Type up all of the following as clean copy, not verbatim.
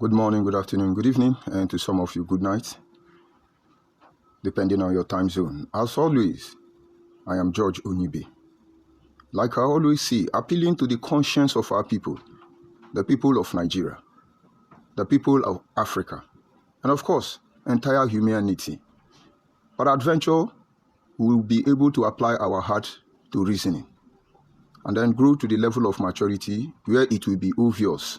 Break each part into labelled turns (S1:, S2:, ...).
S1: Good morning, good afternoon, good evening, and to some of you, good night, depending on your time zone. As always, I am George Onibe. Like I always say, appealing to the conscience of our people, the people of Nigeria, the people of Africa, and of course, entire humanity. But adventure, we will be able to apply our heart to reasoning and then grow to the level of maturity where it will be obvious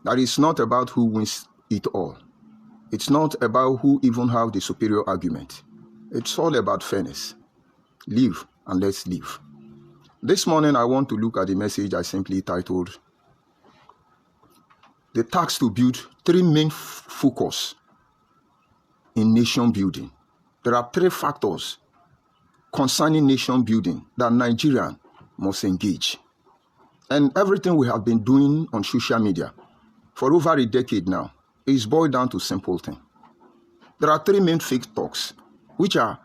S1: that it's not about who wins it all. It's not about who even have the superior argument. It's all about fairness. Live and let's live. This morning, I want to look at the message I simply titled, The Task to Build Three Main Focus in Nation Building. There are three factors concerning nation building that Nigerians must engage. And everything we have been doing on social media for over a decade now is boiled down to simple thing. There are three main fake talks which are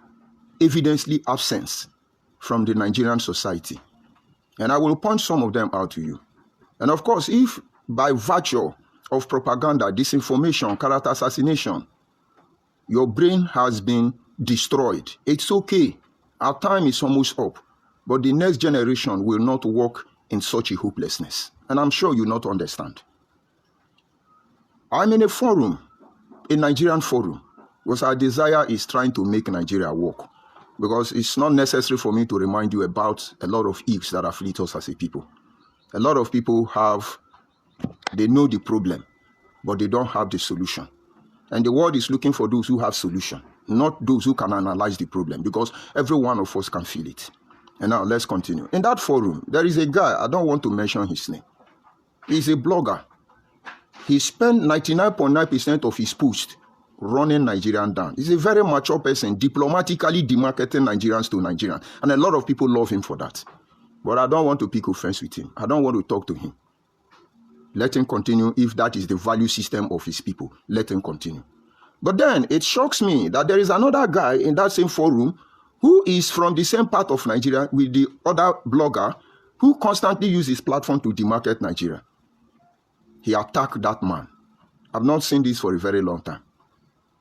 S1: evidently absent from the Nigerian society. And I will point some of them out to you. And of course, if by virtue of propaganda, disinformation, character assassination, your brain has been destroyed, it's okay. Our time is almost up. But the next generation will not walk in such a hopelessness. And I'm sure you not understand. I'm in a forum, a Nigerian forum, because our desire is trying to make Nigeria work. Because it's not necessary for me to remind you about a lot of ills that afflict us as a people. A lot of people they know the problem, but they don't have the solution. And the world is looking for those who have solution, not those who can analyze the problem, because every one of us can feel it. And now let's continue. In that forum, there is a guy, I don't want to mention his name. He's a blogger. He spent 99.9% of his post running Nigerian down. He's a very mature person, diplomatically demarketing Nigerians to Nigerians. And a lot of people love him for that. But I don't want to pick offense with him. I don't want to talk to him. Let him continue. If that is the value system of his people, let him continue. But then it shocks me that there is another guy in that same forum who is from the same part of Nigeria with the other blogger who constantly uses his platform to demarket Nigeria. He attacked that man. I've not seen this for a very long time.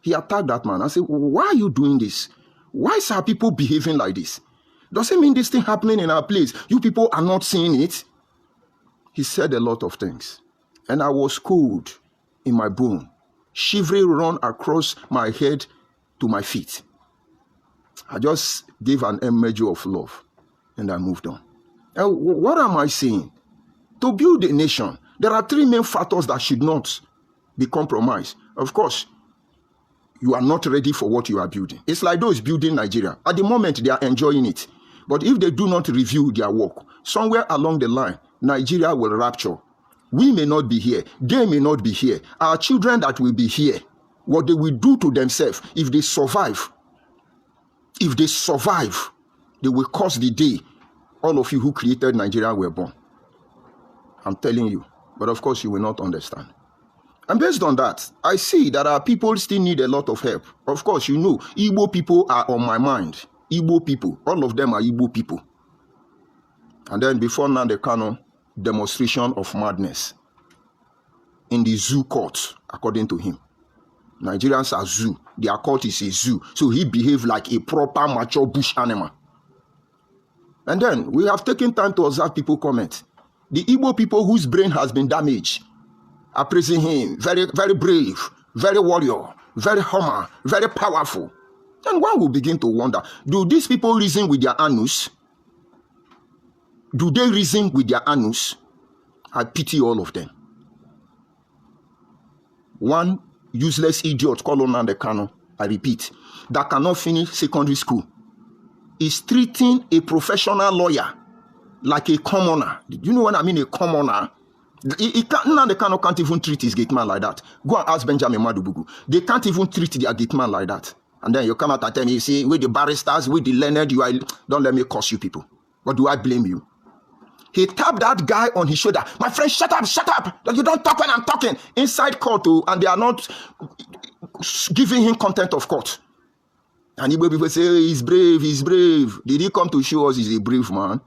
S1: He attacked that man. I said, why are you doing this? Why are people behaving like this? Does it mean this thing happening in our place? You people are not seeing it? He said a lot of things. And I was cold in my bone. Shivering run across my head to my feet. I just gave an emoji of love. And I moved on. And what am I saying? To build a nation, there are three main factors that should not be compromised. Of course, you are not ready for what you are building. It's like those building Nigeria. At the moment, they are enjoying it. But if they do not review their work, somewhere along the line, Nigeria will rapture. We may not be here. They may not be here. Our children that will be here, what they will do to themselves, if they survive, they will curse the day all of you who created Nigeria were born. I'm telling you. But of course, you will not understand. And based on that, I see that our people still need a lot of help. Of course, you know, Igbo people are on my mind. Igbo people, all of them are Igbo people. And then before Nnamdi Kanu, demonstration of madness in the zoo court, according to him. Nigerians are zoo. Their court is a zoo. So he behaved like a proper mature bush animal. And then we have taken time to observe people comment. The Igbo people whose brain has been damaged are praising him. Very, very brave, very warrior, very hummer, very powerful. And one will begin to wonder, do these people reason with their anus? Do they reason with their anus? I pity all of them. One useless idiot called Nnamdi Kanu, I repeat, that cannot finish secondary school, is treating a professional lawyer like a commoner. You know what I mean, a commoner? Nnamdi Kanu can't even treat his gate man like that. Go and ask Benjamin Madubugu. They can't even treat their gate man like that. And then you come out and tell me, you see, with the barristers, with the learned, you are, don't let me curse you people. But do I blame you? He tapped that guy on his shoulder. My friend, shut up, shut up. You don't talk when I'm talking. Inside court, and they are not giving him content of court. And people say, he's brave, he's brave. Did he come to show us he's a brave man?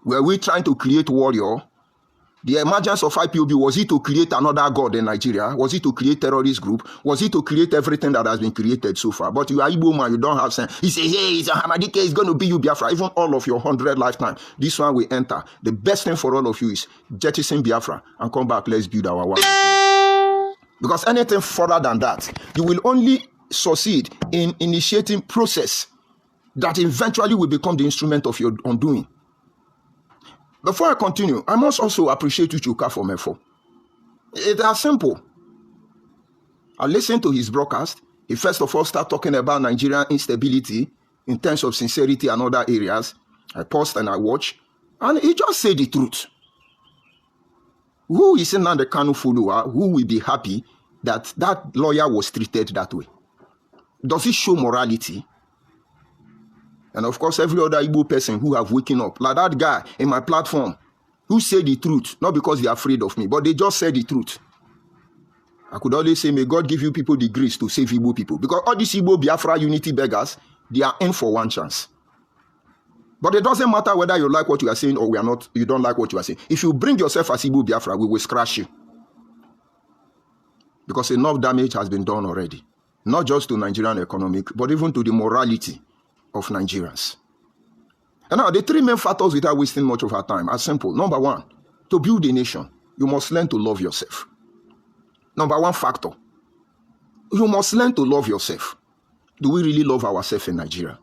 S1: Were we trying to create warrior? The emergence of IPOB, was it to create another god in Nigeria? Was it to create terrorist group? Was it to create everything that has been created so far? But you are Igbo man, you don't have sense. He say, hey, it's a Hamadike, it's going to be you Biafra. Even all of your 100 lifetime, this one will enter. The best thing for all of you is jettison Biafra and come back, let's build our one. Because anything further than that, you will only succeed in initiating process that eventually will become the instrument of your undoing. Before I continue, I must also appreciate Chuka for Mefo. It is simple. I listened to his broadcast. He first of all started talking about Nigerian instability in terms of sincerity and other areas. I paused and I watched, and he just said the truth. Who is not the Kanu follower who will be happy that that lawyer was treated that way? Does it show morality? And of course, every other Igbo person who have waken up, like that guy in my platform, who said the truth, not because they're afraid of me, but they just said the truth. I could always say, may God give you people the grace to save Igbo people. Because all these Igbo Biafra unity beggars, they are in for one chance. But it doesn't matter whether you like what you are saying or we are not, you don't like what you are saying. If you bring yourself as Igbo Biafra, we will scratch you. Because enough damage has been done already. Not just to Nigerian economic, but even to the morality of Nigerians. And now, the three main factors without wasting much of our time are simple. Number one, to build a nation, you must learn to love yourself. Number one factor, you must learn to love yourself. Do we really love ourselves in Nigeria?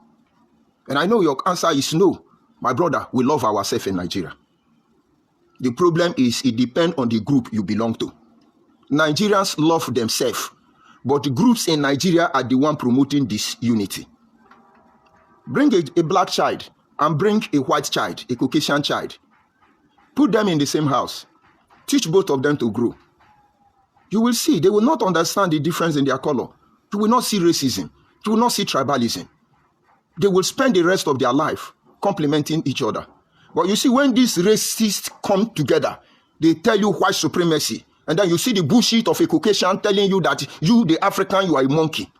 S1: And I know your answer is no. My brother, we love ourselves in Nigeria. The problem is it depends on the group you belong to. Nigerians love themselves, but the groups in Nigeria are the one promoting this unity. Bring a black child and bring a white child, a Caucasian child. Put them in the same house. Teach both of them to grow. You will see, they will not understand the difference in their color. You will not see racism. You will not see tribalism. They will spend the rest of their life complementing each other. But you see, when these racists come together, they tell you white supremacy. And then you see the bullshit of a Caucasian telling you that you, the African, you are a monkey.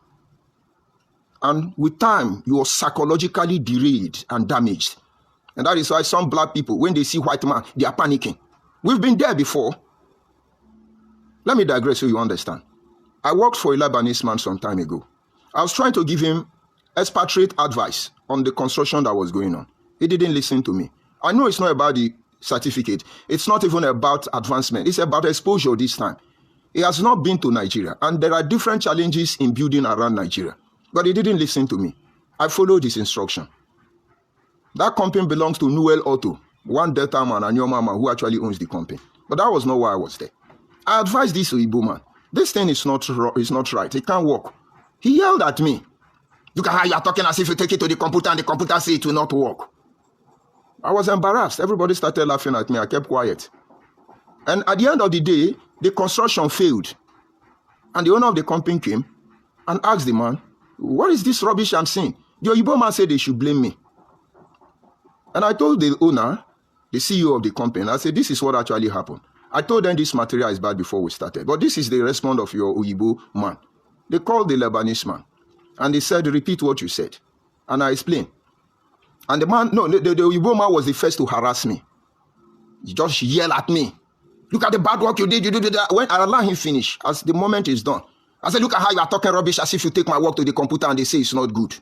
S1: And with time, you are psychologically derailed and damaged. And that is why some black people, when they see white man, they are panicking. We've been there before. Let me digress so you understand. I worked for a Lebanese man some time ago. I was trying to give him expatriate advice on the construction that was going on. He didn't listen to me. I know it's not about the certificate. It's not even about advancement. It's about exposure this time. He has not been to Nigeria. And there are different challenges in building around Nigeria. But he didn't listen to me. I followed his instruction. That company belongs to Noel Otto, one Delta man and your mama who actually owns the company. But that was not why I was there. I advised this Igbo man. This thing is not right. It can't work. He yelled at me. Look at how you are talking as if you take it to the computer and the computer says it will not work. I was embarrassed. Everybody started laughing at me. I kept quiet. And at the end of the day, the construction failed. And the owner of the company came and asked the man, what is this rubbish I'm seeing? The Igbo man said they should blame me. And I told the owner, the CEO of the company, I said, this is what actually happened. I told them this material is bad before we started. But this is the response of your Igbo man. They called the Lebanese man. And they said, repeat what you said. And I explained. And the man, no, the Igbo man was the first to harass me. He just yelled at me. Look at the bad work you did that. When I allowed him finish, as the moment is done, I said, look at how you are talking rubbish as if you take my work to the computer and they say it's not good.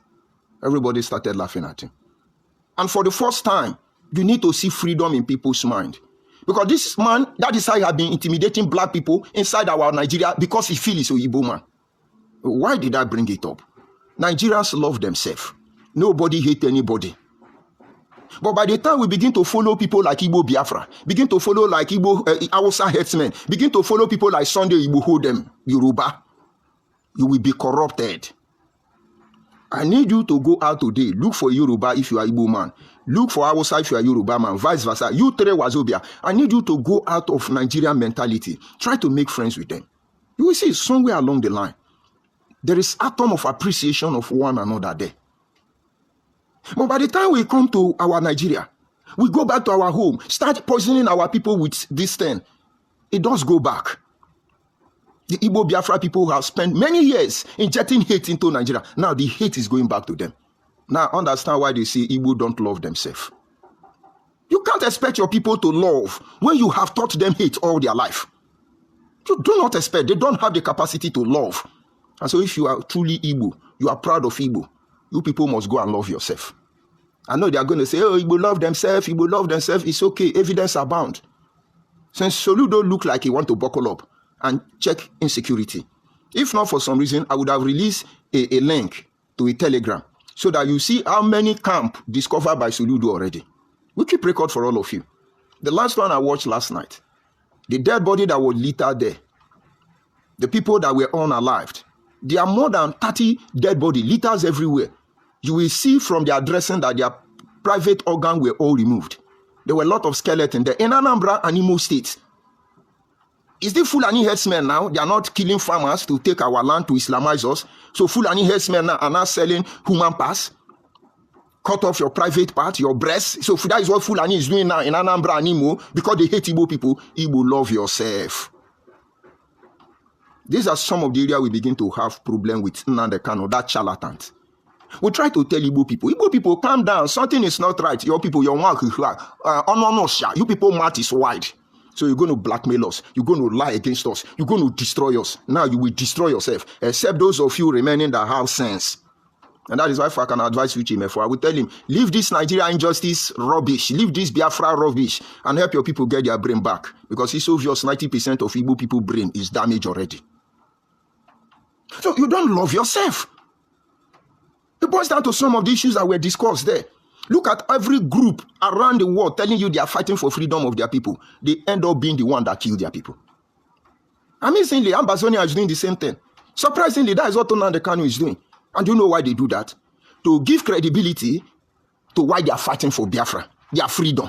S1: Everybody started laughing at him. And for the first time, you need to see freedom in people's mind. Because this man, that is how he had been intimidating black people inside our Nigeria because he feels he's an Igbo man. Why did I bring it up? Nigerians love themselves. Nobody hates anybody. But by the time we begin to follow people like Igbo Biafra, begin to follow like Igbo Hausa headsmen, begin to follow people like Sunday Igbo Hodem, Yoruba, you will be corrupted. I need you to go out today. Look for Yoruba if you are Igbo man. Look for Hausa if you are Yoruba man. Vice versa. You three Wazobia. I need you to go out of Nigerian mentality. Try to make friends with them. You will see somewhere along the line, there is atom of appreciation of one another there. But by the time we come to our Nigeria, we go back to our home, start poisoning our people with this thing. It does go back. The Igbo Biafra people have spent many years injecting hate into Nigeria. Now the hate is going back to them. Now understand why they say Igbo don't love themselves. You can't expect your people to love when you have taught them hate all their life. You do not expect. They don't have the capacity to love. And so if you are truly Igbo, you are proud of Igbo, you people must go and love yourself. I know they are going to say, oh, Igbo love themselves, Igbo love themselves. It's okay. Evidence abound. Since Soludo look like he want to buckle up and check insecurity. If not for some reason, I would have released a link to a Telegram so that you see how many camps discovered by Soludo already. We keep record for all of you. The last one I watched last night, the dead body that was littered there, the people that were unalived, there are more than 30 dead body litters everywhere. You will see from their dressing that their private organs were all removed. There were a lot of skeletons there in Anambra and Imo states. Is the Fulani herdsmen now? They are not killing farmers to take our land to Islamize us. So Fulani herdsmen now are now selling human parts. Cut off your private part, your breast. So that is what Fulani is doing now in Anambra and Imo because they hate Igbo people. Igbo, love yourself. These are some of the areas we begin to have problem with Nnamdi Kanu, that charlatan. We try to tell Igbo people, calm down. Something is not right. Your people, your mark, you people mouth is wide. So you're going to blackmail us. You're going to lie against us. You're going to destroy us. Now you will destroy yourself, except those of you remaining that have sense. And that is why if I can advise Uche, I will tell him, leave this Nigeria injustice rubbish, leave this Biafra rubbish, and help your people get their brain back. Because it's obvious 90% of Igbo people's brain is damaged already. So you don't love yourself. It boils down to some of the issues that were discussed there. Look at every group around the world telling you they are fighting for freedom of their people. They end up being the one that killed their people. Amazingly, Ambazonia is doing the same thing. Surprisingly, that is what Nnamdi Kanu is doing. And you know why they do that? To give credibility to why they are fighting for Biafra, their freedom.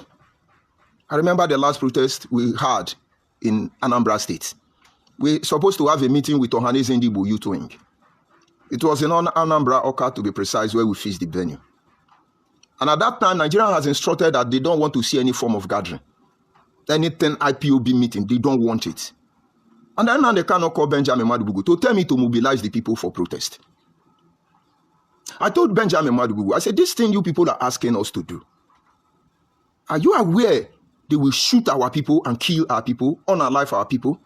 S1: I remember the last protest we had in Anambra State. We were supposed to have a meeting with Ohaneze Ndigbo Youth Wing. It was in Anambra, Oka to be precise, where we fixed the venue. And at that time, Nigeria has instructed that they don't want to see any form of gathering. Anything IPOB meeting, they don't want it. And then they cannot call Benjamin Madubugu to tell me to mobilize the people for protest. I told Benjamin Madubugu, I said, this thing you people are asking us to do, are you aware they will shoot our people and kill our people, unalive our people?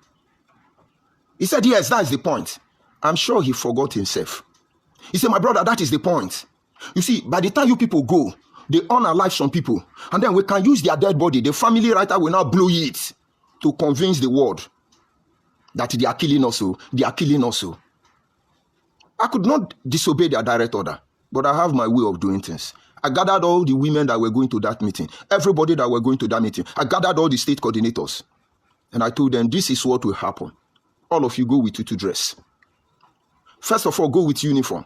S1: He said, yes, that is the point. I'm sure he forgot himself. He said, my brother, that is the point. You see, by the time you people go, they unalive some people, and then we can use their dead body. The family writer will now blow it to convince the world that they are killing us. They are killing us. I could not disobey their direct order, but I have my way of doing things. I gathered all the women that were going to that meeting, everybody that were going to that meeting. I gathered all the state coordinators, and I told them, this is what will happen. All of you go with tutu dress. First of all, go with uniform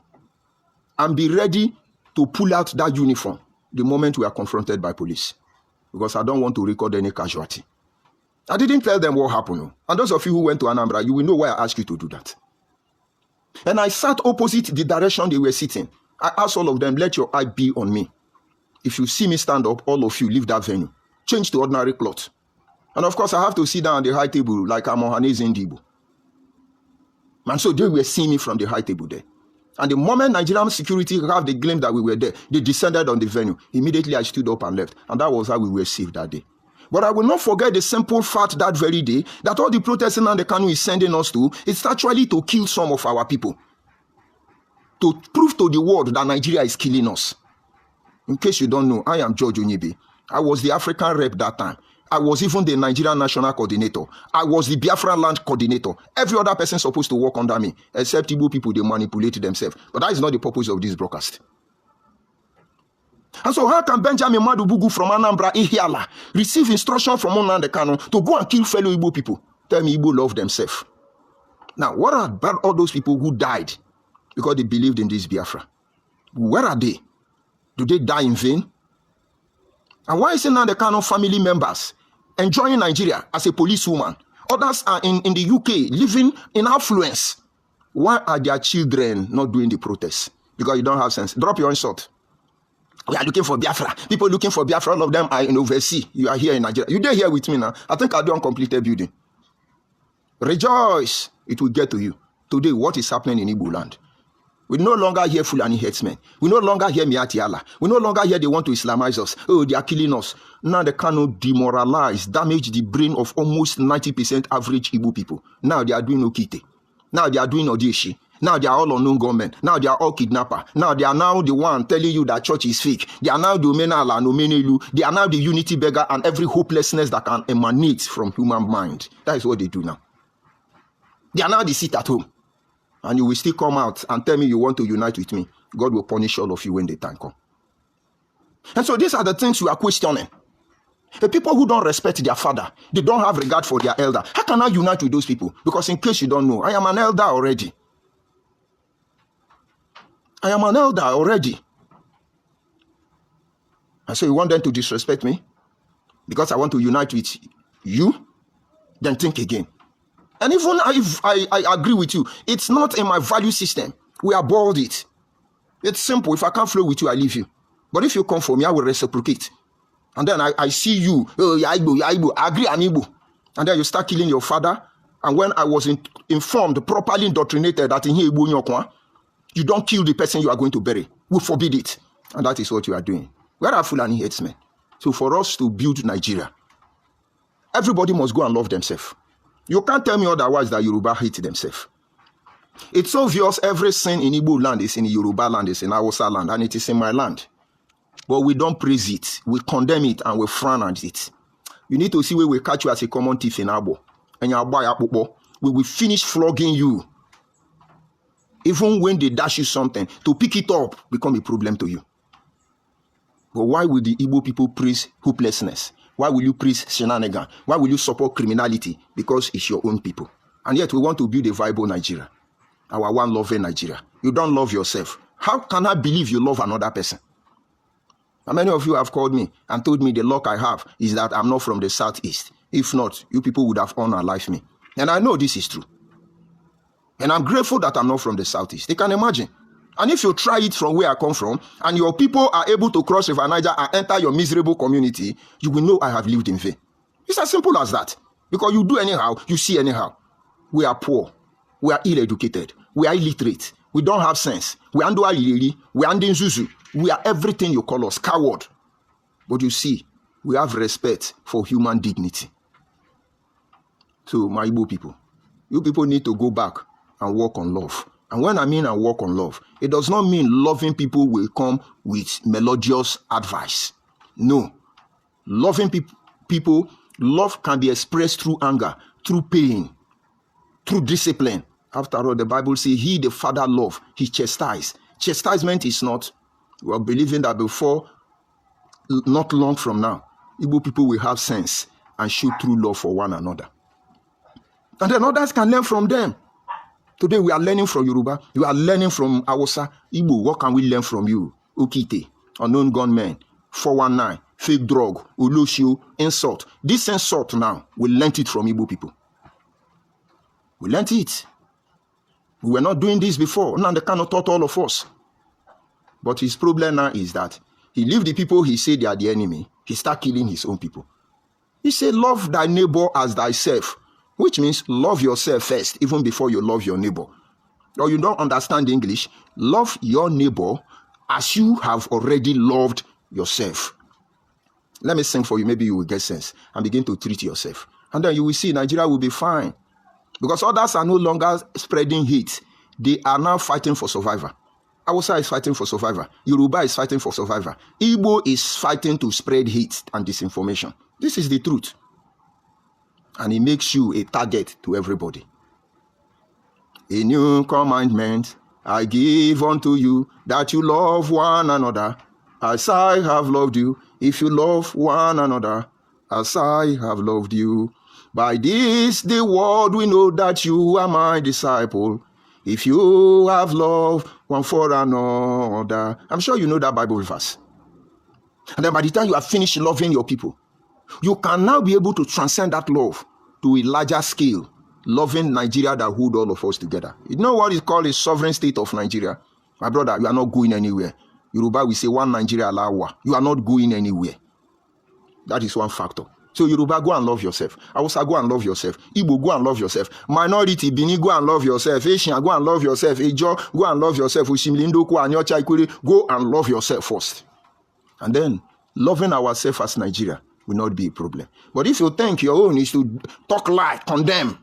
S1: and be ready to pull out that uniform the moment we are confronted by police, because I don't want to record any casualty. I didn't tell them what happened. And those of you who went to Anambra, you will know why I asked you to do that. And I sat opposite the direction they were sitting. I asked all of them, let your eye be on me. If you see me stand up, all of you leave that venue. Change to ordinary cloth. And of course, I have to sit down at the high table like I'm Ohaneze Ndigbo. And so they were seeing me from the high table there. And the moment Nigerian security have the glimpse that we were there, they descended on the venue. Immediately I stood up and left. And that was how we were saved that day. But I will not forget the simple fact that very day that all the protesting Nnamdi Kanu is sending us to is actually to kill some of our people. To prove to the world that Nigeria is killing us. In case you don't know, I am George Onyibe. I was the African rep that time. I was even the Nigerian national coordinator. I was the Biafra land coordinator. Every other person supposed to work under me, except Igbo people, they manipulate themselves. But that is not the purpose of this broadcast. And so how can Benjamin Madubugu from Anambra, Ihiala, receive instruction from Nnamdi Kanu to go and kill fellow Igbo people? Tell me Igbo love themselves. Now, what about all those people who died because they believed in this Biafra? Where are they? Do they die in vain? And why is Nnamdi Kanu family members enjoying Nigeria as a policewoman? Others are in the UK living in affluence. Why are their children not doing the protests? Because you don't have sense. Drop your insult. We are looking for Biafra. People looking for Biafra, all of them are in overseas. You are here in Nigeria. You are here with me now. I think I'll do uncompleted building. Rejoice. It will get to you. Today, what is happening in Igbo land? We no longer hear Fulani headsmen. We no longer hear Miati Allah. We no longer hear they want to Islamize us. Oh, they are killing us. Now they cannot demoralize, damage the brain of almost 90% average Igbo people. Now they are doing Okite. Now they are doing Odieshi. Now they are all unknown gunmen. Now they are all kidnapper. Now they are now the one telling you that church is fake. They are now the Omenala and Omenelu. They are now the unity beggar and every hopelessness that can emanate from human mind. That is what they do now. They are now the sit at home. And you will still come out and tell me you want to unite with me. God will punish all of you when the time comes. And so these are the things we are questioning. The people who don't respect their father, they don't have regard for their elder. How can I unite with those people? Because in case you don't know, I am an elder already. I am an elder already. And so you want them to disrespect me? Because I want to unite with you? Then think again. And even if I agree with you, it's not in my value system. We abhorred it. It's simple. If I can't flow with you, I leave you. But if you come for me, I will reciprocate. And then I see you, oh, Igbo, I agree, I'm Igbo. And then you start killing your father. And when I was informed, properly indoctrinated that in here, you don't kill the person you are going to bury. We forbid it. And that is what you are doing. Where are Fulani headsmen? So for us to build Nigeria, everybody must go and love themselves. You can't tell me otherwise that Yoruba hate themselves. It's obvious every sin in Igbo land is in Yoruba land, is in Hausa land, and it is in my land. But we don't praise it. We condemn it and we frown at it. You need to see where we catch you as a common thief in Abo. And we will finish flogging you. Even when they dash you something, to pick it up become a problem to you. But why will the Igbo people praise hopelessness? Why will you praise shenanigan? Why will you support criminality? Because it's your own people. And yet we want to build a viable Nigeria. Our one loving Nigeria. You don't love yourself. How can I believe you love another person? And many of you have called me and told me the luck I have is that I'm not from the southeast. If not, you people would have unalived me. And I know this is true. And I'm grateful that I'm not from the southeast. You can imagine. And if you try it from where I come from, and your people are able to cross River Niger and enter your miserable community, you will know I have lived in vain. It's as simple as that. Because you do anyhow, you see anyhow. We are poor. We are ill-educated. We are illiterate. We don't have sense. We are Ndualili. We are Ndinzuzu. We are everything you call us, coward. But you see, we have respect for human dignity. So, my Igbo people, you people need to go back and work on love. And when I mean I work on love, it does not mean loving people will come with melodious advice. No. Loving people, love can be expressed through anger, through pain, through discipline. After all, the Bible says, he, the Father, love, he chastised. Chastisement is not, we are believing that before, not long from now, Igbo people will have sense and show true love for one another. And then others can learn from them. Today we are learning from Yoruba. You are learning from Hausa. Igbo, what can we learn from you? Okite, unknown gunmen, 419, fake drug, Olosio, insult. This insult now, we learned it from Igbo people. We learned it. We were not doing this before. Now they cannot taught all of us. But his problem now is that he leave the people he said they are the enemy. He start killing his own people. He said, love thy neighbor as thyself. Which means love yourself first, even before you love your neighbor. Or you don't understand English, love your neighbor as you have already loved yourself. Let me sing for you, maybe you will get sense and begin to treat yourself. And then you will see Nigeria will be fine. Because others are no longer spreading hate. They are now fighting for survival. Hausa is fighting for survival. Yoruba is fighting for survival. Igbo is fighting to spread hate and disinformation. This is the truth. And it makes you a target to everybody. A new commandment I give unto you, that you love one another as I have loved you. If you love one another as I have loved you. By this the world will know that you are my disciple, if you have love one for another. I'm sure you know that Bible verse. And then by the time you have finished loving your people, you can now be able to transcend that love to a larger scale, loving Nigeria that hold all of us together. You know what is called a sovereign state of Nigeria? My brother, you are not going anywhere. Yoruba will say one Nigeria lawa. You are not going anywhere. That is one factor. So Yoruba, go and love yourself. Hausa, go and love yourself. Igbo, go and love yourself. Minority, Bini, go and love yourself. Asian, go and love yourself. Ijo, go and love yourself. Ushimlindo, Anyocha, Ikwere, go and love yourself first. And then, loving ourselves as Nigeria will not be a problem. But if you think your own is to talk lie, condemn,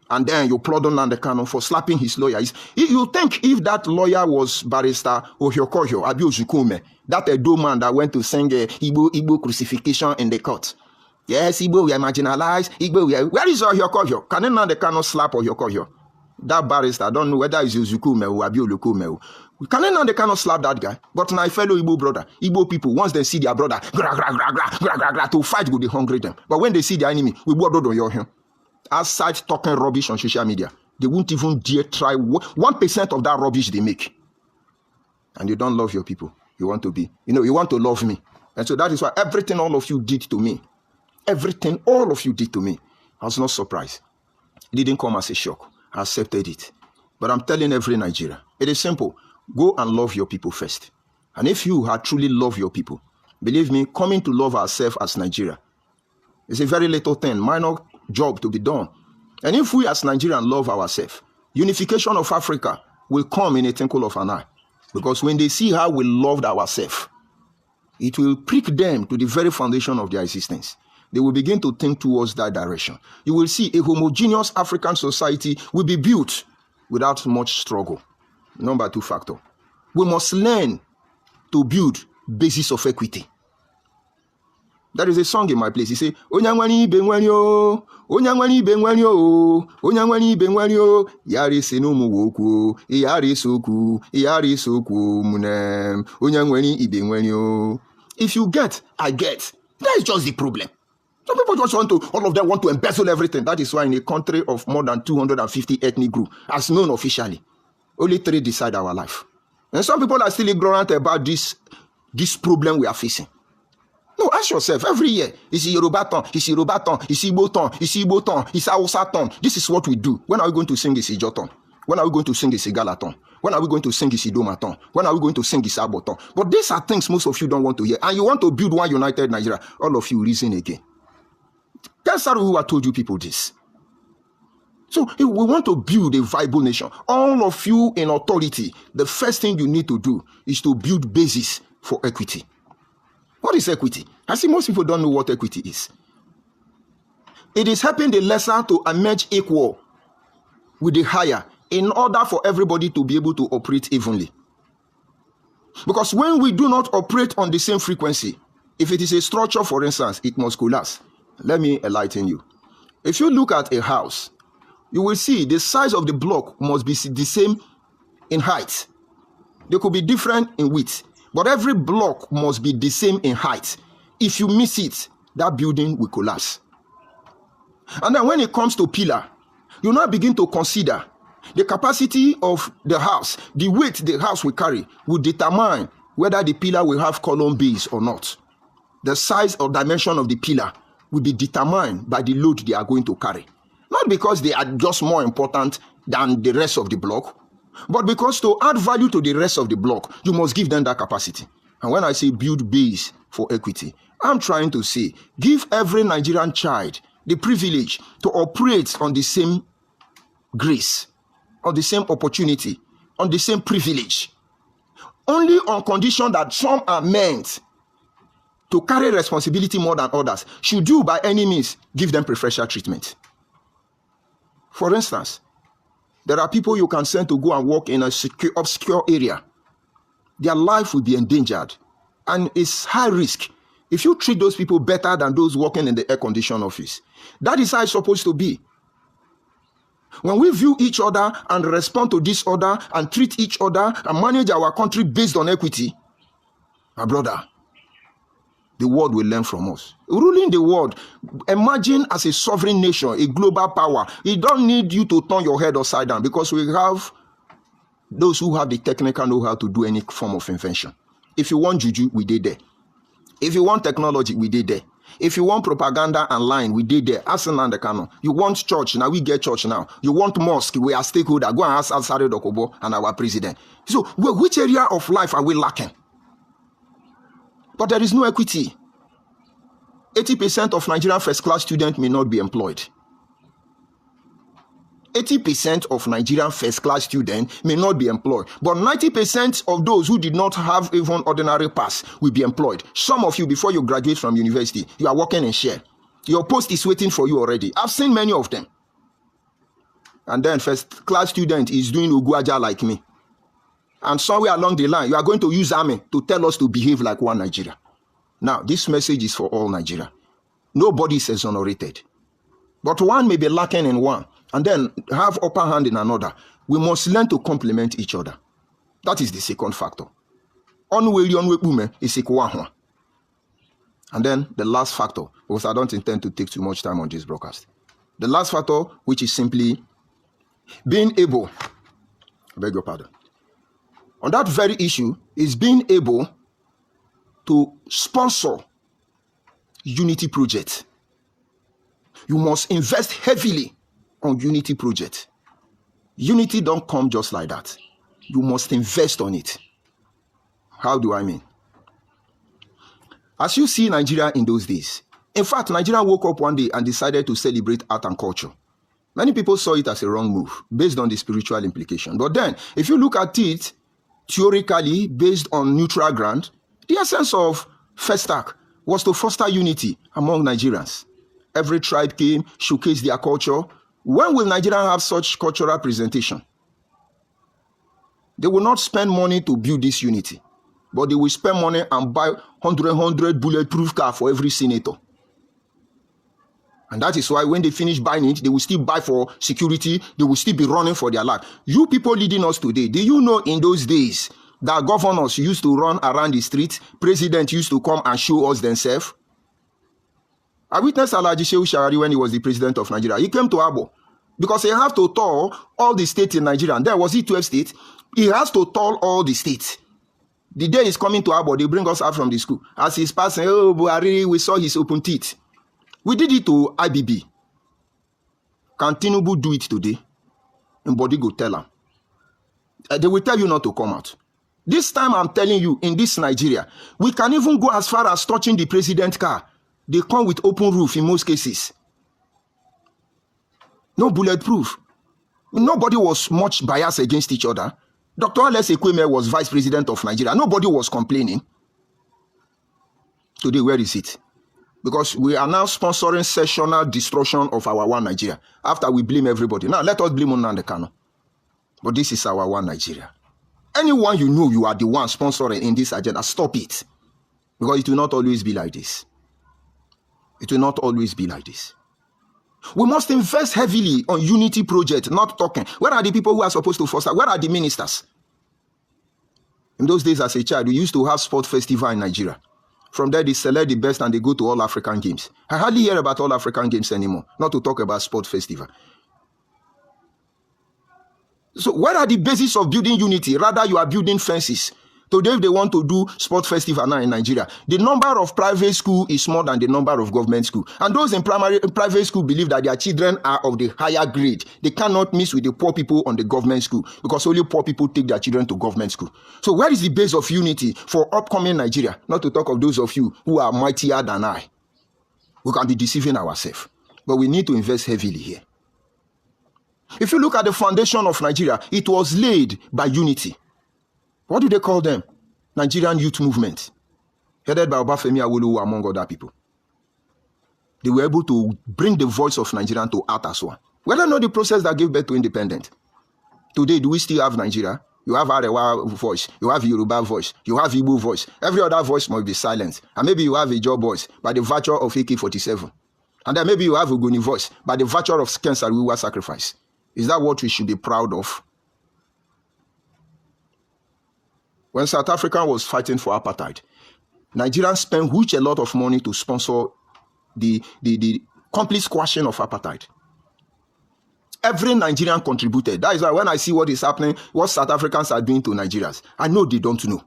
S1: and then you plod on the canon for slapping his lawyer, you think if that lawyer was barrister Ohiokohio, Abiozukume, that Edo man that went to sing Igbo crucifixion in the court. Yes, Igbo, we are marginalized. Igbo, we are... Where is Ohiokohio? Can anyone the canon slap Ohiokohio? That barrister, I don't know whether it's Uzukume or Abiolukume. Can anyone the cannot slap that guy? But my fellow Igbo brother, Igbo people, once they see their brother, to fight, go they hungry them. But when they see their enemy, we board on your hand. Outside talking rubbish on social media, they won't even dare try 1% of that rubbish they make. And you don't love your people. You want to be, you want to love me. And so that is why everything all of you did to me, everything all of you did to me, I was not surprised. It didn't come as a shock. I accepted it. But I'm telling every Nigerian, it is simple. Go and love your people first. And if you had truly loved your people, believe me, coming to love ourselves as Nigeria is a very little thing, minor job to be done. And if we as Nigerians love ourselves, unification of Africa will come in a twinkle of an eye. Because when they see how we loved ourselves, it will prick them to the very foundation of their existence. They will begin to think towards that direction. You will see a homogeneous African society will be built without much struggle. Number 2 factor. We must learn to build basis of equity. There is a song in my place. He say, Onyangwani benwanyo, Onyangwani benwanyo, Onyangwani benwanyo, Yari senomu woku, Yari soku, munem, Onyangwani ibenwanyo. If you get, I get. That is just the problem. Some people just all of them want to embezzle everything. That is why in a country of more than 250 ethnic groups, as known officially, only 3 decide our life. And some people are still ignorant about this problem we are facing. No, ask yourself, every year, is Yoruba ton, is Yoruba ton, is Igbo ton, is Igbo ton, is Hausa ton. This is what we do. When are we going to sing this Ijo ton? When are we going to sing this Igala ton? When are we going to sing this Idoma ton? When are we going to sing this Abo ton? But these are things most of you don't want to hear. And you want to build one united Nigeria. All of you reason again. That's who I told you people this. So if we want to build a viable nation, all of you in authority, the first thing you need to do is to build basis for equity. What is equity? I see most people don't know what equity is. It is helping the lesser to emerge equal with the higher in order for everybody to be able to operate evenly. Because when we do not operate on the same frequency, if it is a structure, for instance, it must collapse. Let me enlighten you. If you look at a house, you will see the size of the block must be the same in height. They could be different in width, but every block must be the same in height. If you miss it, that building will collapse. And then when it comes to pillar, you now begin to consider the capacity of the house, the weight the house will carry will determine whether the pillar will have column base or not. The size or dimension of the pillar will be determined by the load they are going to carry. Not because they are just more important than the rest of the block, but because to add value to the rest of the block, you must give them that capacity. And when I say build base for equity, I'm trying to say give every Nigerian child the privilege to operate on the same grace, on the same opportunity, on the same privilege. Only on condition that some are meant to carry responsibility more than others, should you by any means give them preferential treatment. For instance, there are people you can send to go and work in a obscure area. Their life will be endangered, and it's high risk. If you treat those people better than those working in the air-conditioned office, that is how it's supposed to be. When we view each other and respond to this other and treat each other and manage our country based on equity, my brother, the world will learn from us. Ruling the world, imagine as a sovereign nation, a global power. It don't need you to turn your head upside down because we have those who have the technical know-how to do any form of invention. If you want juju, we did there. If you want technology, we did there. If you want propaganda and line, we did there. Ask and the canon. You want church, now we get church now. You want mosque, we are stakeholder. Go and ask Al-Sari Dokobo and our president. So, which area of life are we lacking? But there is no equity. 80% of Nigerian first-class students may not be employed. 80% of Nigerian first-class students may not be employed, but 90% of those who did not have even ordinary pass will be employed. Some of you, before you graduate from university, you are working in share. Your post is waiting for you already. I've seen many of them. And then first-class student is doing Uguaja like me. And somewhere along the line, you are going to use army to tell us to behave like one Nigeria. Now, this message is for all Nigeria. Nobody is exonerated. But one may be lacking in one, and then have upper hand in another. We must learn to complement each other. That is the second factor. Is and then the last factor, because I don't intend to take too much time on this broadcast. The last factor, which is simply being able, I beg your pardon, on that very issue, is being able to sponsor unity projects. You must invest heavily on unity projects. Unity don't come just like that. You must invest on it. How do I mean? As you see Nigeria in those days, in fact, Nigeria woke up one day and decided to celebrate art and culture. Many people saw it as a wrong move based on the spiritual implication. But then, if you look at it theoretically based on neutral ground, the essence of Festac was to foster unity among Nigerians. Every tribe came, showcased their culture. When will Nigeria have such cultural presentation? They will not spend money to build this unity, but they will spend money and buy 100 bulletproof car for every senator. And that is why when they finish buying it, they will still buy for security. They will still be running for their life. You people leading us today, do you know in those days that governors used to run around the streets, president used to come and show us themselves? I witnessed Alhaji Shehu Shagari when he was the president of Nigeria. He came to Abo because he had to tour all the states in Nigeria. And there was it 12 states. He has to tour all the states. The day he's coming to Abo, they bring us out from the school. As he's passing, oh, Buhari, we saw his open teeth. We did it to IBB. Can Tinubu do it today? And body go tell him. They will tell you not to come out. This time I'm telling you, in this Nigeria, we can even go as far as touching the president's car. They come with open roof in most cases. No bulletproof. Nobody was much biased against each other. Dr. Alex Ekweme was vice president of Nigeria. Nobody was complaining. Today, where is it? Because we are now sponsoring sessional destruction of our one Nigeria. After we blame everybody. Now, let us blame Nnamdi Kanu. But this is our one Nigeria. Anyone you know you are the one sponsoring in this agenda, stop it. Because it will not always be like this. It will not always be like this. We must invest heavily on unity project, not talking. Where are the people who are supposed to foster? Where are the ministers? In those days as a child, we used to have sport festival in Nigeria. From there, they select the best and they go to all African games. I hardly hear about all African games anymore, not to talk about sport festival. So where are the basis of building unity? Rather, you are building fences. Today, if they want to do sport festival now in Nigeria, the number of private school is more than the number of government school. And those in private school believe that their children are of the higher grade. They cannot mix with the poor people on the government school because only poor people take their children to government school. So where is the base of unity for upcoming Nigeria? Not to talk of those of you who are mightier than I. We can be deceiving ourselves. But we need to invest heavily here. If you look at the foundation of Nigeria, it was laid by unity. What do they call them? Nigerian Youth Movement, headed by Obafemi Awolowo among other people. They were able to bring the voice of Nigeria to art as one. We don't know the process that gave birth to independence. Today, do we still have Nigeria? You have Arewa voice, you have Yoruba voice, you have Igbo voice. Every other voice must be silent. And maybe you have a Ijaw voice by the virtue of AK-47. And then maybe you have a Ogoni voice by the virtue of Ken Saro-Wiwa sacrifice. Is that what we should be proud of? When South Africa was fighting for apartheid, Nigerians spent a lot of money to sponsor the complete squashing of apartheid. Every Nigerian contributed. That is why when I see what is happening, what South Africans are doing to Nigerians, I know they don't know.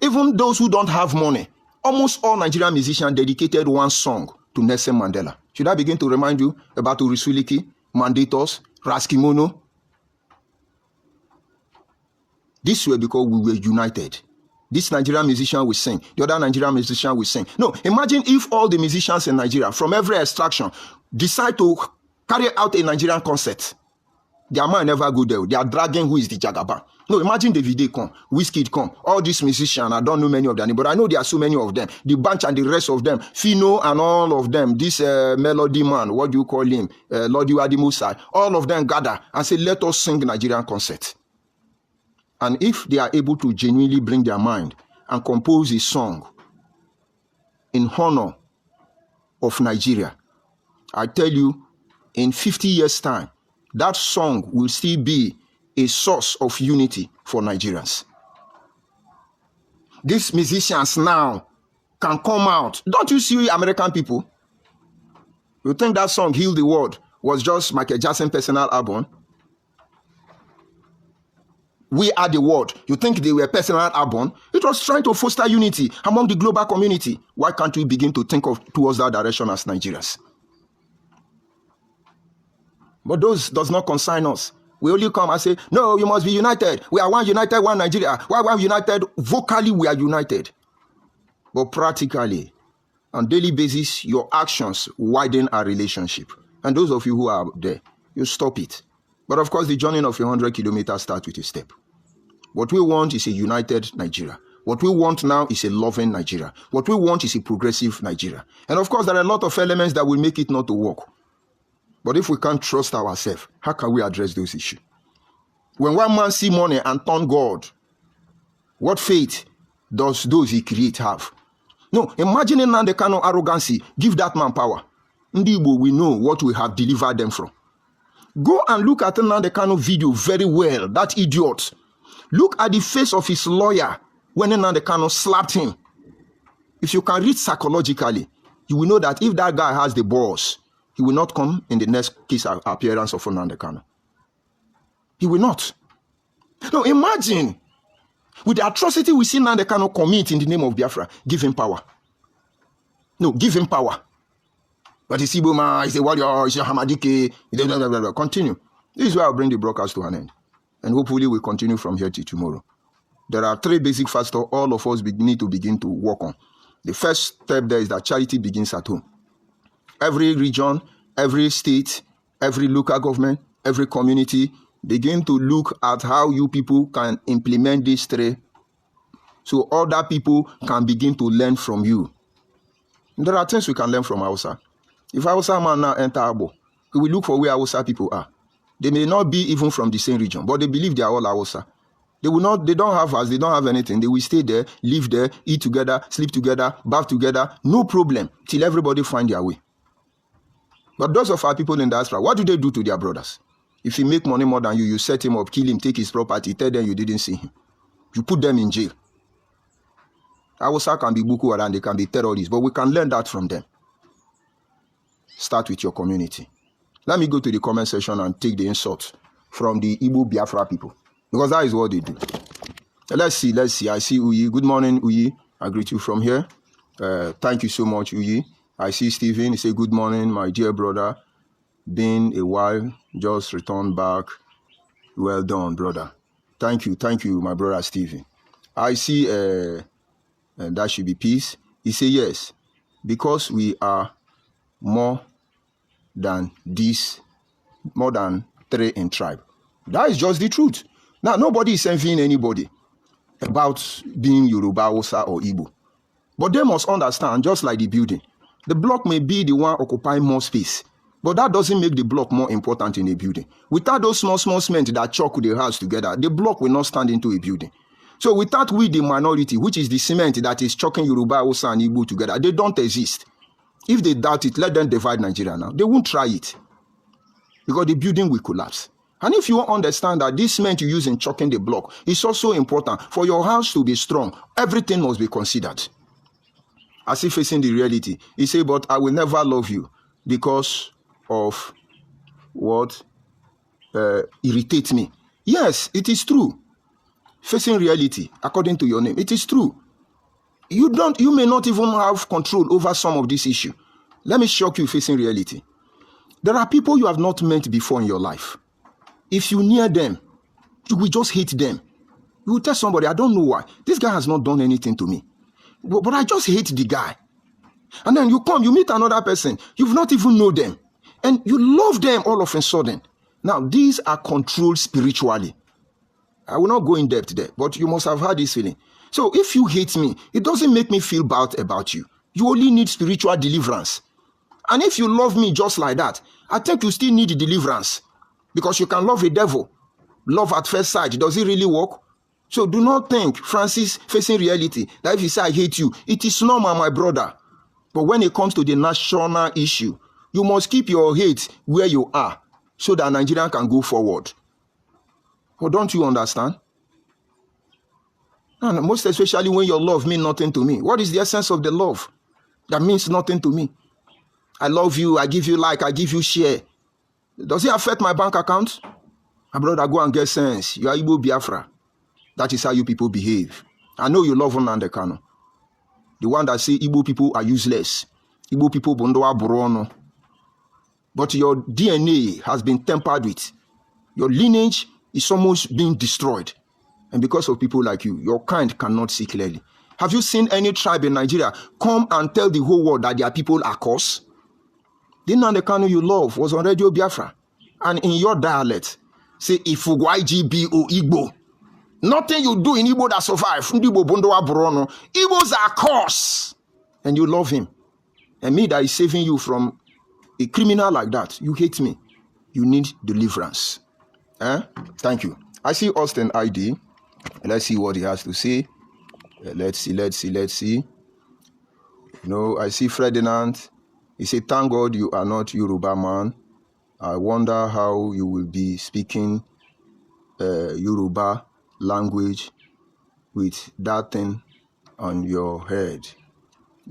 S1: Even those who don't have money, almost all Nigerian musicians dedicated one song to Nelson Mandela. Should I begin to remind you about Urisuliki, Mandatos, Raskimono? This way because we were united. This Nigerian musician will sing. The other Nigerian musician will sing. No, imagine if all the musicians in Nigeria from every extraction decide to carry out a Nigerian concert. Their man never go there. They are dragging who is the Jagaba. No, imagine Davido come, Wizkid come, all these musicians. I don't know many of them, but I know there are so many of them. The bunch and the rest of them, Fino and all of them, this Melody man, what do you call him? Lord Musa, all of them gather and say, let us sing Nigerian concert. And if they are able to genuinely bring their mind and compose a song in honor of Nigeria, I tell you, in 50 years' time, that song will still be a source of unity for Nigerians. These musicians now can come out. Don't you see American people? You think that song, Heal the World, was just Michael Jackson's personal album? We Are the World. You think they were personal album? It was trying to foster unity among the global community. Why can't we begin to think towards that direction as Nigerians? But those does not concern us. We only come and say, no, you must be united. We are one united, one Nigeria. Why one united? Vocally, we are united. But practically, on daily basis, your actions widen our relationship. And those of you who are there, you stop it. But of course, the journey of 100 kilometers starts with a step. What we want is a united Nigeria. What we want now is a loving Nigeria. What we want is a progressive Nigeria. And of course, there are a lot of elements that will make it not to work. But if we can't trust ourselves, how can we address those issues? When one man see money and turn God, what faith does those he create have? No, imagine in the kind of arrogancy, give that man power. Ndibo, we know what we have delivered them from. Go and look at the kind of video very well, that idiot. Look at the face of his lawyer when the kind of slapped him. If you can read psychologically, you will know that if that guy has the balls, he will not come in the next case appearance of Nnamdi Kanu. He will not. No, imagine with the atrocity we see Nnamdi Kanu commit in the name of Biafra, give him power. No, give him power. But he's Iboma, he's a warrior, he's a Hamadike, blah, blah, blah, blah. Continue. This is where I'll bring the broadcast to an end. And hopefully we'll continue from here till tomorrow. There are 3 basic factors all of us need to begin to work on. The first step there is that charity begins at home. Every region, every state, every local government, every community, begin to look at how you people can implement these 3 so other people can begin to learn from you. There are things we can learn from Hausa. If Hausa man now enter Abo, we will look for where Hausa people are. They may not be even from the same region, but they believe they are all Hausa. They don't have us, they don't have anything. They will stay there, live there, eat together, sleep together, bath together, no problem, till everybody find their way. But those of our people in diaspora, what do they do to their brothers? If he make money more than you, you set him up, kill him, take his property, tell them you didn't see him. You put them in jail. Hausa can be Boko Haram, they can be terrorists, but we can learn that from them. Start with your community. Let me go to the comment section and take the insult from the Igbo Biafra people, because that is what they do. Let's see. I see Uyi. Good morning, Uyi. I greet you from here. Thank you so much, Uyi. I see Stephen. He say, good morning, my dear brother. Been a while, just returned back. Well done, brother. Thank you, my brother Stephen. I see that should be peace. He say, yes, because we are more than 3 in tribe. That is just the truth. Now, nobody is envying anybody about being Yoruba, Hausa, or Igbo. But they must understand, just like the building, the block may be the one occupying more space, but that doesn't make the block more important in a building. Without those small cement that chalk the house together, the block will not stand into a building. So without we, the minority, which is the cement that is chalking Yoruba, Hausa, and Igbo together, they don't exist. If they doubt it, let them divide Nigeria now. They won't try it, because the building will collapse. And if you understand that this cement you use in chalking the block is also important for your house to be strong, everything must be considered. As if facing the reality, he say, but I will never love you because of what irritates me. Yes, it is true. Facing reality, according to your name, it is true. You may not even have control over some of this issue. Let me shock you facing reality. There are people you have not met before in your life. If you near them, you will just hate them. You will tell somebody, I don't know why. This guy has not done anything to me. But I just hate the guy. And then you come, you meet another person. You've not even know them. And you love them all of a sudden. Now, these are controlled spiritually. I will not go in depth there, but you must have had this feeling. So if you hate me, it doesn't make me feel bad about you. You only need spiritual deliverance. And if you love me just like that, I think you still need deliverance. Because you can love a devil. Love at first sight. Does it really work? So do not think, Francis, facing reality, that if you say I hate you, it is normal, my brother. But when it comes to the national issue, you must keep your hate where you are so that Nigeria can go forward. Or don't you understand? And most especially when your love means nothing to me. What is the essence of the love that means nothing to me? I love you, I give you like, I give you share. Does it affect my bank account? My brother, go and get sense. You are Igbo Biafra. That is how you people behave. I know you love Nnamdi Kanu. The one that say Igbo people are useless. Igbo people bondoa burono. But your DNA has been tampered with. Your lineage is almost being destroyed. And because of people like you, your kind cannot see clearly. Have you seen any tribe in Nigeria come and tell the whole world that their people are cursed? The Nnamdi Kanu you love was on Radio Biafra. And in your dialect, say Ifugwa IGB Igbo. Nothing you do in Igbo that survive. Igbos are cursed. And you love him. And me that is saving you from a criminal like that, you hate me. You need deliverance. Thank you. I see Austin ID. Let's see what he has to say. Let's see. You know, I see Ferdinand. He said, thank God you are not Yoruba man. I wonder how you will be speaking Yoruba language with that thing on your head.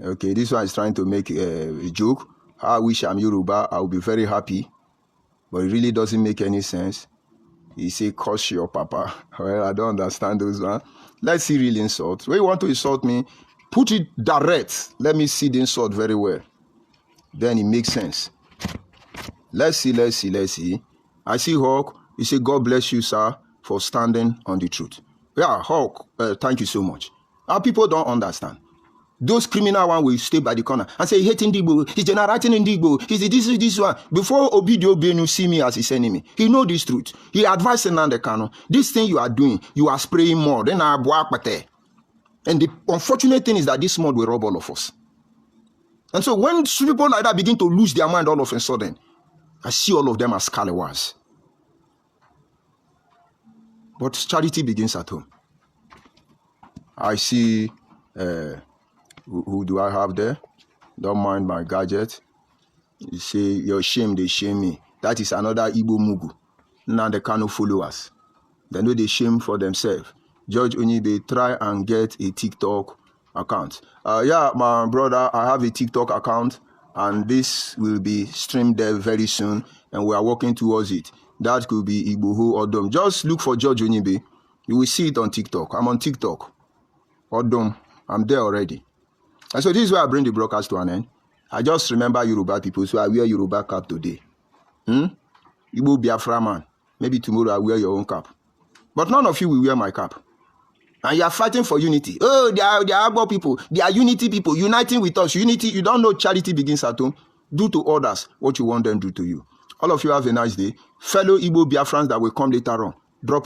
S1: Okay, this one is trying to make a joke. I wish I'm Yoruba. I will be very happy. But it really doesn't make any sense. He say, curse your papa. Well, I don't understand those one. Let's see real insult. When you want to insult me, put it direct. Let me see the insult very well. Then it makes sense. Let's see. I see Hawk. He say, God bless you, sir, for standing on the truth. Yeah, Hawk, thank you so much. Our people don't understand. Those criminal one will stay by the corner and say, hating Igbo, he's generating in Igbo, he's this one. Before Obidio Benu see me as his enemy, he know this truth. He advised Nnamdi Kanu, this thing you are doing, you are spraying more. Then I And the unfortunate thing is that this mod will rob all of us. And so when people like that begin to lose their mind all of a sudden, I see all of them as scallywags. But charity begins at home. I see... who do I have there? Don't mind my gadget. You say, you're shame, they shame me. That is another Igbo Mugu. Now they cannot follow us. They know they shame for themselves. George Onibe, try and get a TikTok account. Yeah, my brother, I have a TikTok account. And this will be streamed there very soon. And we are working towards it. That could be Igboho Odom. Just look for George Onibe. You will see it on TikTok. I'm on TikTok. Odom. I'm there already. And so this is where I bring the broadcast to an end. I just remember Yoruba people, so I wear Yoruba cap today. Igbo Biafra man. Maybe tomorrow I wear your own cap. But none of you will wear my cap. And you are fighting for unity. Oh, they are Agbo people. They are unity people. Uniting with us. Unity, you don't know charity begins at home. Do to others what you want them to do to you. All of you have a nice day. Fellow Igbo Biafrans that will come later on. Drop your